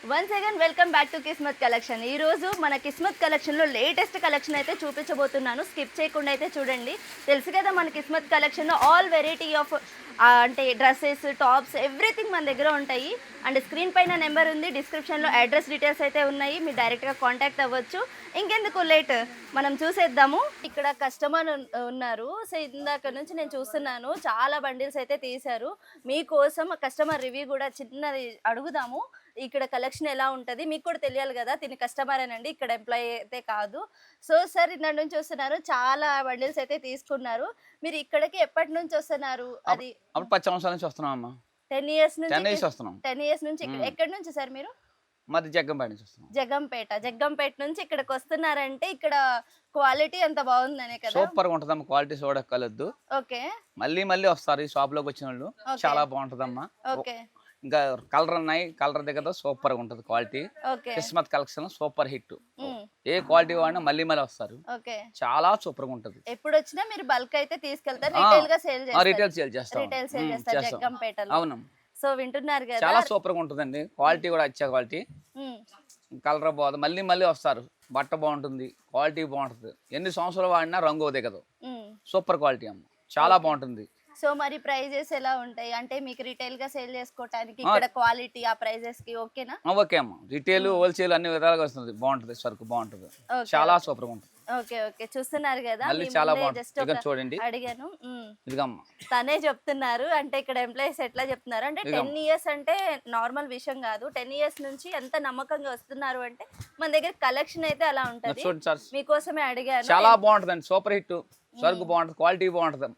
Once again welcome back to Kismat collection. ఈ రోజు మన కిస్మత్ కలెక్షన్లో లేటెస్ట్ కలెక్షన్ అయితే చూపించబోతున్నాను. స్కిప్ చేయకుండా అయితే చూడండి. తెలుసు కదా మన కిస్మత్ కలెక్షన్లో ఆల్ వెరైటీ ఆఫ్ అంటే డ్రెస్సెస్, టాప్స్, ఎవ్రీథింగ్ మన దగ్గర ఉంటాయి. అండ్ స్క్రీన్ పైన నెంబర్ ఉంది, డిస్క్రిప్షన్లో అడ్రస్ డీటెయిల్స్ అయితే ఉన్నాయి, మీరు డైరెక్ట్గా కాంటాక్ట్ అవ్వచ్చు. ఇంకెందుకు లేట్, మనం చూసేద్దాము. ఇక్కడ కస్టమర్ ఉన్నారు. సో ఇందాక నుంచి నేను చూస్తున్నాను, చాలా బండిల్స్ అయితే తీశారు. మీకోసం కస్టమర్ రివ్యూ కూడా చిన్నది అడుగుదాము. ఇక్కడ కలెక్షన్ ఎలా ఉంటుంది మీకు కూడా తెలియాలి కదా, తిని కస్టమర్ అనండి, ఇక్కడ ఎంప్లాయీ అయితే కాదు. సో సార్ ఇందా నుంచి వస్తున్నారు, చాలా బండిల్స్ అయితే తీసుకున్నారు. మీరు ఇక్కడికి ఎప్పటి నుంచి వస్తున్నారు? అది 10 సంవత్సరాల నుంచి వస్తున్నాం అమ్మా. 10 years నుంచి. 10 years వస్తున్నాం. 10 years నుంచి ఎక్కడి నుంచి సార్ మీరు? మరి జగ్గంపేట నుంచి వస్తున్నాం. జగ్గంపేట నుంచి ఇక్కడికి వస్తున్నారంటే ఇక్కడ క్వాలిటీ ఎంత బాగుందనే కదా. సూపర్ గా ఉంటదమ్మా, క్వాలిటీ చూడక్కర్లేదు. ఓకే, మళ్ళీ మళ్ళీ వస్తారు ఈ షాప్ లోకి వచ్చిన వాళ్ళు. చాలా బాగుంటదమ్మా. ఓకే, ఇంకా కలర్ ఉన్నాయి, కలర్ దగ్గర సూపర్ గా ఉంటది quality. Okay, Kismat collection super hit. ఏ క్వాలిటీ వాడినా మళ్ళీ మళ్ళీ వస్తారు. ఓకే, చాలా సూపర్ గా ఉంటది. ఎప్పుడు వచ్చినా మీరు బల్క్ అయితే తీసుకెళ్తారు, రిటైల్ గా సేల్ చేస్తారు? రిటైల్ సేల్ చేస్తాం. రిటైల్ సేల్ చేస్తారు జగ్గంపేటలో. అవును. సో వింటున్నారు కదా, చాలా సూపర్ గా ఉంటదండి, క్వాలిటీ కూడా వచ్చే క్వాలిటీ. కలర్ బాగుంది, మళ్ళీ మళ్ళీ వస్తారు. బట్ట బాగుంటుంది, క్వాలిటీ బాగుంటుంది, ఎన్ని సంవత్సరాలు వాడినా రంగు దిగదు. సూపర్ క్వాలిటీ అమ్మ, చాలా బాగుంటుంది. సో మరి ప్రైజెస్ ఎలా ఉంటాయి? అంటే మీకు రిటైల్ గా సేల్ చేసుకోవడానికి ఇక్కడ క్వాలిటీ ఆ ప్రైజెస్ కి ఓకేనా? ఓకే అమ్మ, రిటైల్ హోల్సేల్ అన్ని విధాలుగా వస్తుంది, బాగుంటుంది, సరుకు బాగుంటుంది, చాలా సూపర్ గా ఉంటుంది. ఓకే ఓకే, చూస్తున్నారు కదా, చాలా బాగుంటుంది. చూడండి, అడిగాను ఇదిగమ్మా, తనే చెప్తున్నారు. అంటే ఇక్కడ ఎంప్లాయీస్ ఎట్లా చెప్తున్నారు అంటే 10 years అంటే నార్మల్ విషయం కాదు. 10 years నుంచి ఎంత నమ్మకంగా వస్తున్నారు అంటే మన దగ్గర కలెక్షన్ అయితే అలా ఉంటది. మీకోసమే అడిగాను. చాలా బాగుంటుంది, సూపర్ హిట్. సరుకు బాగుంటుంది, క్వాలిటీ బాగుంటుంది,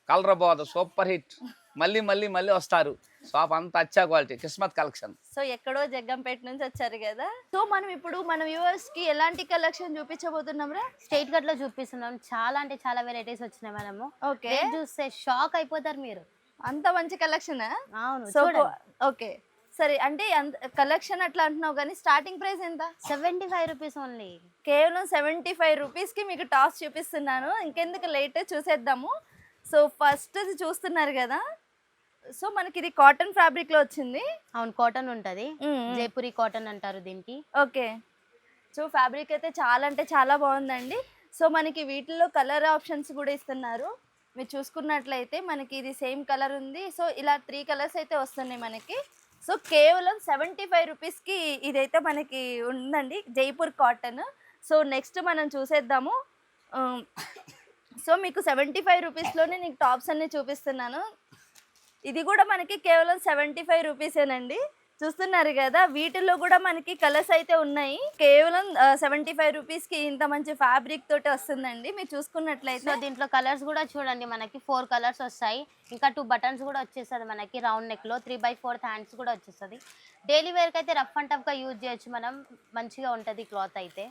కలర్ బాగుంటుంది, సూపర్ హిట్. మళ్ళీ మళ్ళీ మళ్ళీ వస్తారు. షాప్ అంతా అచ్చా క్వాలిటీ, కిస్మత్ కలెక్షన్. సో ఎక్కడో జగ్గంపేట నుంచి వచ్చారు కదా. సో మనం ఇప్పుడు మన వ్యూవర్స్ కి ఎలాంటి కలెక్షన్ చూపించబోతున్నాం రా? స్ట్రైట్ కట్ లో చూపిస్తున్నాం. చాలా అంటే చాలా వెరైటీస్ వచ్చినాయి మనము. ఓకే, చూస్తే షాక్ అయిపోతారు మీరు, అంత మంచి కలెక్షన్. అవును. సో ఓకే సరే, అంటే కలెక్షన్ అట్లా అంటున్నావు కానీ స్టార్టింగ్ ప్రైస్ ఎంత? 75 రూపీస్ ఓన్లీ. కేవలం 75 రూపీస్ కి మీకు టాప్స్ చూపిస్తున్నాను. ఇంకెందుకు లేట్, చూసేద్దాము. సో ఫస్ట్ చూస్తున్నారు కదా, సో మనకి ఇది కాటన్ ఫ్యాబ్రిక్ లో వచ్చింది. అవును, కాటన్ ఉంటది, జైపూరి కాటన్ అంటారు దీనికి. ఓకే, సో ఫ్యాబ్రిక్ అయితే చాలా అంటే చాలా బాగుందండి. సో మనకి వీటిలో కలర్ ఆప్షన్స్ కూడా ఇస్తున్నారు. మీరు చూసుకున్నట్లయితే మనకి ఇది సేమ్ కలర్ ఉంది. సో ఇలా 3 కలర్స్ అయితే వస్తున్నాయి మనకి. సో కేవలం 75 రూపీస్కి ఇదైతే మనకి ఉందండి, జైపూర్ కాటన్. సో నెక్స్ట్ మనం చూసేద్దాము. సో మీకు 75 రూపీస్లోనే నీకు టాప్స్ అన్ని చూపిస్తున్నాను. ఇది కూడా మనకి కేవలం 75 రూపీసేనండి. చూస్తున్నారు కదా, వీటిల్లో కూడా మనకి కలర్స్ అయితే ఉన్నాయి. కేవలం 75 రూపీస్కి ఇంత మంచి ఫ్యాబ్రిక్ తోటి వస్తుందండి. మీరు చూసుకున్నట్లయితే సో దీంట్లో కలర్స్ కూడా చూడండి, మనకి 4 కలర్స్ వస్తాయి. ఇంకా 2 బటన్స్ కూడా వచ్చేస్తుంది మనకి రౌండ్ నెక్ లో. 3/4 హ్యాండ్స్ కూడా వచ్చేస్తుంది. డైలీ వేర్కి అయితే రఫ్ అండ్ టఫ్గా యూజ్ చేయొచ్చు మనం, మంచిగా ఉంటుంది క్లాత్ అయితే.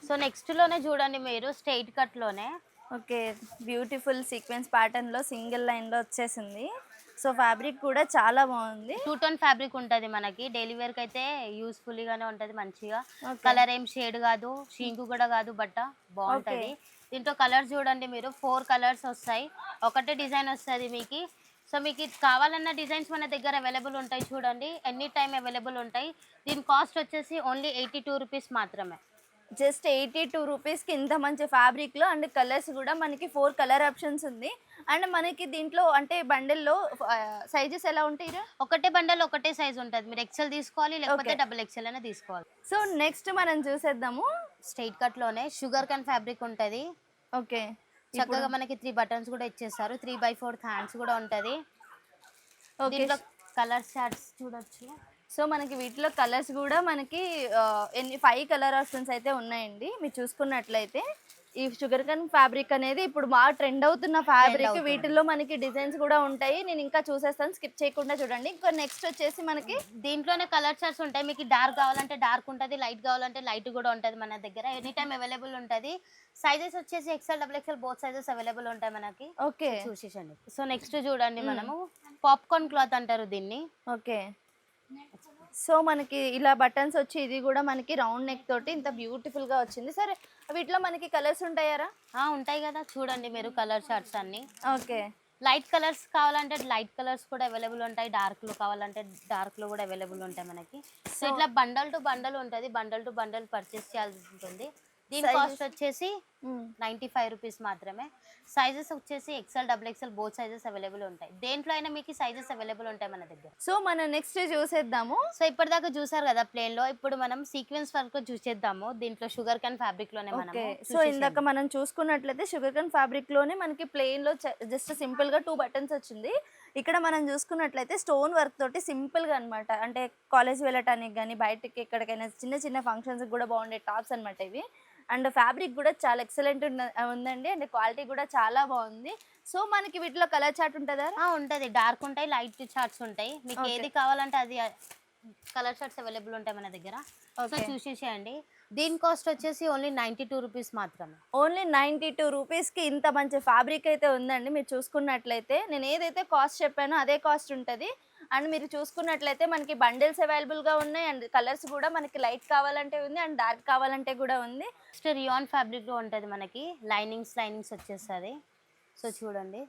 సో నెక్స్ట్లోనే చూడండి మీరు, స్ట్రైట్ కట్లోనే. ఓకే, బ్యూటిఫుల్ సీక్వెన్స్ ప్యాటర్న్లో సింగిల్ లైన్లో వచ్చేసింది. సో ఫ్యాబ్రిక్ కూడా చాలా బాగుంది. 2 టోన్ ఫ్యాబ్రిక్ ఉంటుంది మనకి. డైలీ వేర్కి అయితే యూస్ఫుల్గానే ఉంటుంది మంచిగా. కలర్ ఏం షేడ్ కాదు, షింకు కూడా కాదు, బట్ట బాగుంటుంది. దీంట్లో కలర్స్ చూడండి మీరు, 4 కలర్స్ వస్తాయి, ఒకటే డిజైన్ వస్తుంది మీకు. సో మీకు కావాలన్న డిజైన్స్ మన దగ్గర అవైలబుల్ ఉంటాయి. చూడండి, ఎనీ టైం అవైలబుల్ ఉంటాయి. దీని కాస్ట్ వచ్చేసి ఓన్లీ 82 రూపీస్ మాత్రమే. జస్ట్ 82 రూపీస్కి ఇంత మంచి ఫ్యాబ్రిక్లో. అండ్ కలర్స్ కూడా మనకి 4 కలర్ ఆప్షన్స్ ఉంది. అండ్ మనకి దీంట్లో అంటే బండిల్లో సైజెస్ ఎలా ఉంటాయి? ఒకటే బండల్ ఒకటే సైజ్ ఉంటుంది, మీరు ఎక్సెల్ తీసుకోవాలి, లేకపోతే XXL అయినా తీసుకోవాలి. సో నెక్స్ట్ మనం చూసేద్దాము. స్ట్రైట్ కట్లోనే షుగర్ కాన్ ఫ్యాబ్రిక్ ఉంటుంది. ఓకే, చక్కగా మనకి 3 బటన్స్ కూడా ఇచ్చేస్తారు. 3/4 హ్యాండ్స్ కూడా ఉంటుంది. దీంట్లో కలర్ చార్ట్స్ చూడొచ్చు. సో మనకి వీటిలో కలర్స్ కూడా మనకి 5 కలర్ ఆప్షన్స్ అయితే ఉన్నాయండి. మీరు చూసుకున్నట్లయితే ఈ షుగర్ కన్ ఫ్యాబ్రిక్ అనేది ఇప్పుడు బాగా ట్రెండ్ అవుతున్న ఫ్యాబ్రిక్. వీటిల్లో మనకి డిజైన్స్ కూడా ఉంటాయి. నేను ఇంకా చూసేస్తాను, స్కిప్ చేయకుండా చూడండి. ఇంకా నెక్స్ట్ వచ్చేసి మనకి దీంట్లోనే కలర్ చార్ట్స్ ఉంటాయి. మీకు డార్క్ కావాలంటే డార్క్ ఉంటుంది, లైట్ కావాలంటే లైట్ కూడా ఉంటుంది మన దగ్గర. ఎనీ టైం అవైలబుల్ ఉంటుంది. సైజెస్ వచ్చేసి XL, XXL both sizes available ఉంటాయి మనకి. ఓకే, చూసేసండి. సో నెక్స్ట్ చూడండి, మనము పాప్కార్న్ క్లాత్ అంటారు దీన్ని. ఓకే, సో మనకి ఇలా బటన్స్ వచ్చి ఇది కూడా మనకి రౌండ్ నెక్ తోటి ఇంత బ్యూటిఫుల్ గా వచ్చింది. సరే వీటిలో మనకి కలర్స్ ఉంటాయారా? ఉంటాయి కదా, చూడండి మీరు కలర్ చార్ట్స్ అన్ని. ఓకే, లైట్ కలర్స్ కావాలంటే లైట్ కలర్స్ కూడా అవైలబుల్ ఉంటాయి, డార్క్లో కావాలంటే డార్క్లో కూడా అవైలబుల్ ఉంటాయి మనకి. సో ఇట్లా బండల్ టు బండల్ ఉంటుంది, బండల్ టు బండల్ పర్చేస్ చేయాల్సి ఉంటుంది. దీని కాస్ట్ వచ్చేసి 95 రూపీస్ మాత్రమే. సైజెస్ వచ్చేసి XL double XL both sizes available ఉంటాయి. దేంట్లో అయినా మీకు సైజెస్ అవైలబుల్ ఉంటాయి మన దగ్గర. సో మనం నెక్స్ట్ చూసేద్దాము. సో ఇప్పటిదాకా చూసారు కదా ప్లేన్ లో, ఇప్పుడు మనం సీక్వెన్స్ వర్క్ చూసేద్దాము. దీంట్లో షుగర్ క్యాన్ ఫ్యాబ్రిక్ లోనే మనం సో ఇందాక మనం చూసుకున్నట్లయితే షుగర్ కేన్ ఫ్యాబ్రిక్ లోనే మనకి ప్లెయిన్ లో జస్ట్ సింపుల్ గా 2 బటన్స్ వచ్చింది. ఇక్కడ మనం చూసుకున్నట్లయితే స్టోన్ వర్క్ తోటి సింపుల్ గా అన్నమాట. అంటే కాలేజ్ వెళ్ళటానికి కానీ బయటకి ఎక్కడికైనా చిన్న చిన్న ఫంక్షన్స్ కూడా బాగుండే టాప్స్ అన్నమాట ఇవి. అండ్ ఫ్యాబ్రిక్ కూడా చాలా ఎక్సలెంట్ ఉందండి. అండ్ క్వాలిటీ కూడా చాలా బాగుంది. సో మనకి వీటిలో కలర్ చార్ట్ ఉంటుందా? ఉంటది, డార్క్ ఉంటాయి, లైట్ చార్ట్స్ ఉంటాయి. మీకు ఏది కావాలంటే అది కలర్ చార్ట్స్ అవైలబుల్ ఉంటాయి మన దగ్గర. సో చూసేసేయండి. దీని కాస్ట్ వచ్చేసి ఓన్లీ 92 రూపీస్ మాత్రమే. ఓన్లీ 92 రూపీస్కి ఇంత మంచి ఫ్యాబ్రిక్ అయితే ఉందండి. మీరు చూసుకున్నట్లయితే నేను ఏదైతే కాస్ట్ చెప్పానో అదే కాస్ట్ ఉంటుంది. అండ్ మీరు చూసుకున్నట్లయితే మనకి బండిల్స్ అవైలబుల్గా ఉన్నాయి. అండ్ కలర్స్ కూడా మనకి లైట్ కావాలంటే ఉంది అండ్ డార్క్ కావాలంటే కూడా ఉంది. నెక్స్ట్ రియాన్ ఫ్యాబ్రిక్లో ఉంటుంది మనకి, లైనింగ్స్ వచ్చేస్తుంది. సో చూడండి.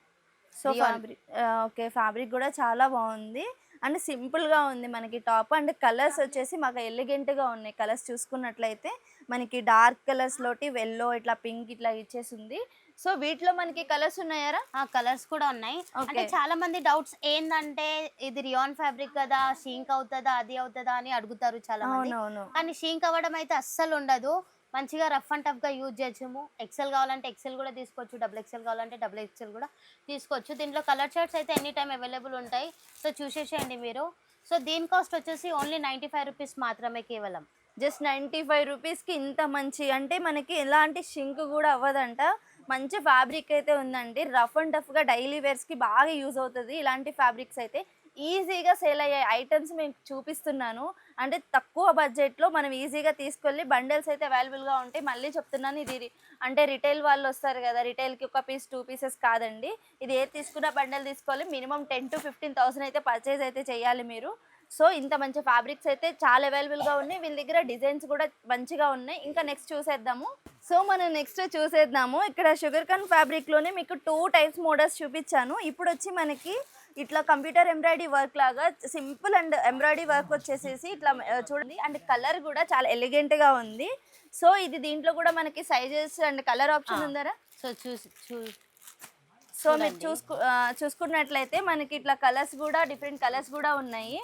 సో ఫ్యాబ్రిక్ ఓకే, ఫ్యాబ్రిక్ కూడా చాలా బాగుంది అండ్ సింపుల్గా ఉంది మనకి టాప్. అండ్ కలర్స్ వచ్చేసి మాకు ఎలిగెంట్గా ఉన్నాయి. కలర్స్ చూసుకున్నట్లయితే మనకి డార్క్ కలర్స్ లోటి ఎల్లో, ఇట్లా పింక్ ఇట్లా ఇచ్చేసింది. సో వీటిలో మనకి కలర్స్ ఉన్నాయారా? కలర్స్ కూడా ఉన్నాయి. అంటే చాలా మంది డౌట్స్ ఏంటంటే ఇది రియాన్ ఫ్యాబ్రిక్ కదా, షింక్ అవుతుందా అది అవుతుందా అని అడుగుతారు చాలా మంది. కానీ షింక్ అవ్వడం అయితే అస్సలు ఉండదు. మంచిగా రఫ్ అండ్ టఫ్గా యూజ్ చేయొచ్చు. ఎక్సెల్ కావాలంటే ఎక్సెల్ కూడా తీసుకోవచ్చు, డబుల్ ఎక్సెల్ కావాలంటే డబుల్ ఎక్సెల్ కూడా తీసుకోవచ్చు. దీంట్లో కలర్ చార్ట్స్ అయితే ఎనీ టైం అవైలబుల్ ఉంటాయి. సో చూసేసేయండి మీరు. సో దీని కాస్ట్ వచ్చేసి ఓన్లీ 95 రూపీస్ మాత్రమే కేవలం. జస్ట్ 95 రూపీస్కి ఇంత మంచి, అంటే మనకి ఎలాంటి షింక్ కూడా అవ్వదంట. మంచి ఫ్యాబ్రిక్ అయితే ఉందండి. రఫ్ అండ్ టఫ్గా డైలీ వేర్స్కి బాగా యూజ్ అవుతుంది. ఇలాంటి ఫ్యాబ్రిక్స్ అయితే ఈజీగా సేల్ అయ్యే ఐటమ్స్ మీకు చూపిస్తున్నాను. అంటే తక్కువ బడ్జెట్లో మనం ఈజీగా తీసుకెళ్ళి బండిల్స్ అయితే అవైలబుల్గా ఉంటాయి. మళ్ళీ చెప్తున్నాను, ఇది అంటే రిటైల్ వాళ్ళు వస్తారు కదా, రిటైల్కి ఒక పీస్ 2 పీసెస్ కాదండి. ఇది ఏది తీసుకున్న బండిల్ తీసుకోవాలి. మినిమం 10,000 to 15,000 అయితే పర్చేజ్ అయితే చేయాలి మీరు. సో ఇంత మంచి ఫ్యాబ్రిక్స్ అయితే చాలా అవైలబుల్గా ఉన్నాయి. వీళ్ళ దగ్గర డిజైన్స్ కూడా మంచిగా ఉన్నాయి. ఇంకా నెక్స్ట్ చూసేద్దాము. సో మనం నెక్స్ట్ చూసేద్దాము. ఇక్కడ షుగర్ కాన్ ఫ్యాబ్రిక్లోనే మీకు 2 టైప్స్ మోడల్స్ చూపించాను. ఇప్పుడు వచ్చి మనకి ఇట్లా కంప్యూటర్ ఎంబ్రాయిడరీ వర్క్ లాగా సింపుల్ అండ్ ఎంబ్రాయిడరీ వర్క్ వచ్చేసేసి ఇట్లా చూడండి. అండ్ కలర్ కూడా చాలా ఎలిగెంట్గా ఉంది. సో ఇది దీంట్లో కూడా మనకి సైజెస్ అండ్ కలర్ ఆప్షన్ ఉందరా? సో సో మీరు చూసుకున్నట్లయితే మనకి ఇట్లా కలర్స్ కూడా డిఫరెంట్ కలర్స్ కూడా ఉన్నాయి.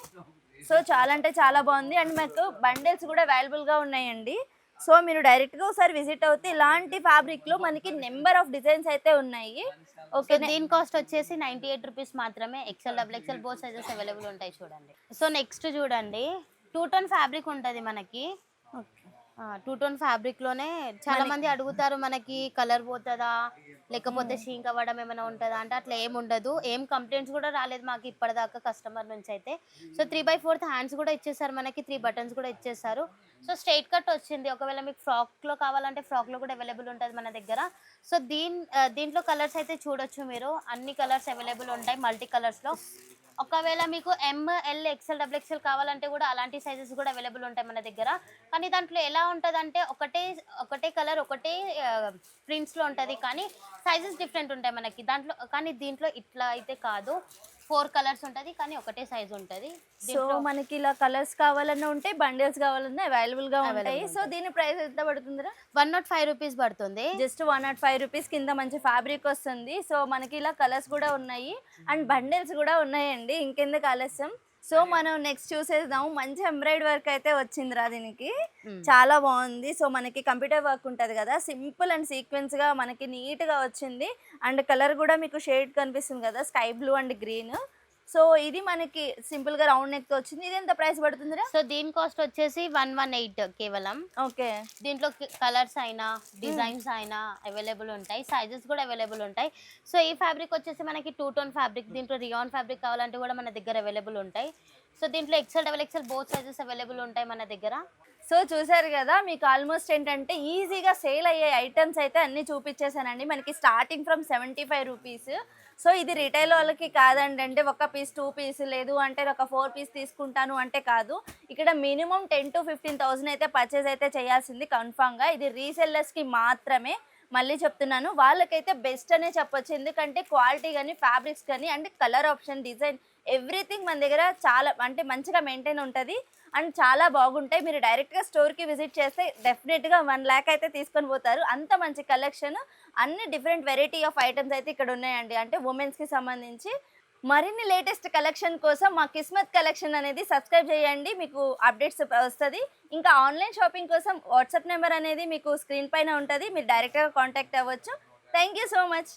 సో చాలా అంటే చాలా బాగుంది. అండ్ మాకు బండిల్స్ కూడా అవైలబుల్గా ఉన్నాయండి. సో మీరు డైరెక్ట్గా ఒకసారి విజిట్ అవుతే ఇలాంటి ఫ్యాబ్రిక్లో మనకి నెంబర్ ఆఫ్ డిజైన్స్ అయితే ఉన్నాయి. ఓకే, దీని కాస్ట్ వచ్చేసి 98 రూపీస్ మాత్రమే. XL double XL both sizes available ఉంటాయి చూడండి. సో నెక్స్ట్ చూడండి, 2 టోన్ ఫ్యాబ్రిక్ ఉంటుంది మనకి. 2 టోన్ ఫ్యాబ్రిక్లోనే చాలా మంది అడుగుతారు, మనకి కలర్ పోతుందా లేకపోతే షింక్ అవ్వడం ఏమైనా ఉంటుందా అంటే అట్లా ఏం ఉండదు. ఏం కంప్లైంట్స్ కూడా రాలేదు మాకు ఇప్పటిదాకా కస్టమర్ నుంచి అయితే. సో 3/4 హ్యాండ్స్ కూడా ఇచ్చేసారు మనకి, 3 బటన్స్ కూడా ఇచ్చేసారు. సో స్ట్రైట్ కట్ వచ్చింది. ఒకవేళ మీకు ఫ్రాక్లో కావాలంటే ఫ్రాక్లో కూడా అవైలబుల్ ఉంటుంది మన దగ్గర. సో దీంట్లో కలర్స్ అయితే చూడొచ్చు మీరు. అన్ని కలర్స్ అవైలబుల్ ఉంటాయి మల్టీ కలర్స్లో. ఒకవేళ మీకు ML ఎక్సెల్ డబుల్ ఎక్సెల్ కావాలంటే కూడా అలాంటి సైజెస్ కూడా అవైలబుల్ ఉంటాయి మన దగ్గర. కానీ దాంట్లో ఎలా ఉంటుందంటే ఒకటే కలర్ ఒకటే ప్రింట్స్లో ఉంటుంది, కానీ సైజెస్ డిఫరెంట్ ఉంటాయి మనకి దాంట్లో. కానీ దీంట్లో ఇట్లా అయితే కాదు, 4 కలర్స్ ఉంటుంది కానీ ఒకటే సైజ్ ఉంటుంది. సో మనకి ఇలా కలర్స్ కావాలన్నా ఉంటాయి, బండిల్స్ కావాలన్నా అవైలబుల్గా ఉంటాయి. సో దీని ప్రైస్ ఎంత పడుతుందిరా? 105 రూపీస్ పడుతుంది. జస్ట్ 105 రూపీస్ కింద మంచి ఫ్యాబ్రిక్ వస్తుంది. సో మనకి ఇలా కలర్స్ కూడా ఉన్నాయి అండ్ బండిల్స్ కూడా ఉన్నాయండి. ఇంకెందుకు ఆలస్యం. సో మనం నెక్స్ట్ చూసేద్దాము. మంచి ఎంబ్రాయిడరీ వర్క్ అయితే వచ్చిందిరా దీనికి, చాలా బాగుంది. సో మనకి కంప్యూటర్ వర్క్ ఉంటుంది కదా, సింపుల్ అండ్ సీక్వెన్స్గా మనకి నీట్గా వచ్చింది. అండ్ కలర్ కూడా మీకు షేడ్ కనిపిస్తుంది కదా, sky blue and green. So ఇది మనకి సింపుల్ గా రౌండ్ నెక్ తో వచ్చింది. ఇది ఎంత ప్రైస్ పడుతుందిరా? సో దీని కాస్ట్ వచ్చేసి 118 కేవలం. ఓకే, దీంట్లో కలర్స్ అయినా డిజైన్స్ అయినా అవైలబుల్ ఉంటాయి, సైజెస్ కూడా అవైలబుల్ ఉంటాయి. సో ఈ ఫ్యాబ్రిక్ వచ్చేసి మనకి 2 టోన్ ఫ్యాబ్రిక్. దీంట్లో రియాన్ ఫ్యాబ్రిక్ కావాలంటే కూడా మన దగ్గర అవైలబుల్ ఉంటాయి. సో దీంట్లో XL double XL both sizes available ఉంటాయి మన దగ్గర. సో చూసారు కదా, మీకు ఆల్మోస్ట్ ఏంటంటే ఈజీగా సేల్ అయ్యే ఐటమ్స్ అయితే అన్నీ చూపించేసానండి. మనకి స్టార్టింగ్ ఫ్రమ్ 75 రూపీస్. సో ఇది రిటైల్ వాళ్ళకి కాదండి, అంటే ఒక పీస్ 2 పీస్ లేదు అంటే ఒక 4 పీస్ తీసుకుంటాను అంటే కాదు. ఇక్కడ మినిమం 10,000 to 15,000 అయితే పర్చేజ్ అయితే చేయాల్సింది కన్ఫామ్గా. ఇది రీసెల్లర్స్కి మాత్రమే. మళ్ళీ చెప్తున్నాను, వాళ్ళకైతే బెస్ట్ అనే చెప్పొచ్చు. ఎందుకంటే క్వాలిటీ కానీ, ఫ్యాబ్రిక్స్ కానీ, అంటే కలర్ ఆప్షన్, డిజైన్, ఎవ్రీథింగ్ మన దగ్గర చాలా అంటే మంచిగా మెయింటైన్ ఉంటుంది అండ్ చాలా బాగుంటాయి. మీరు డైరెక్ట్గా స్టోర్కి విజిట్ చేస్తే డెఫినెట్గా 1 lakh అయితే తీసుకొని పోతారు. అంత మంచి కలెక్షన్, అన్ని డిఫరెంట్ వెరైటీ ఆఫ్ ఐటమ్స్ అయితే ఇక్కడ ఉన్నాయండి. అంటే ఉమెన్స్కి సంబంధించి మరిన్ని లేటెస్ట్ కలెక్షన్ కోసం మా కిస్మత్ కలెక్షన్ అనేది సబ్స్క్రైబ్ చేయండి, మీకు అప్డేట్స్ వస్తుంది. ఇంకా ఆన్లైన్ షాపింగ్ కోసం వాట్సాప్ నెంబర్ అనేది మీకు స్క్రీన్ పైన ఉంటుంది, మీరు డైరెక్ట్గా కాంటాక్ట్ అవ్వచ్చు. Thank you so much.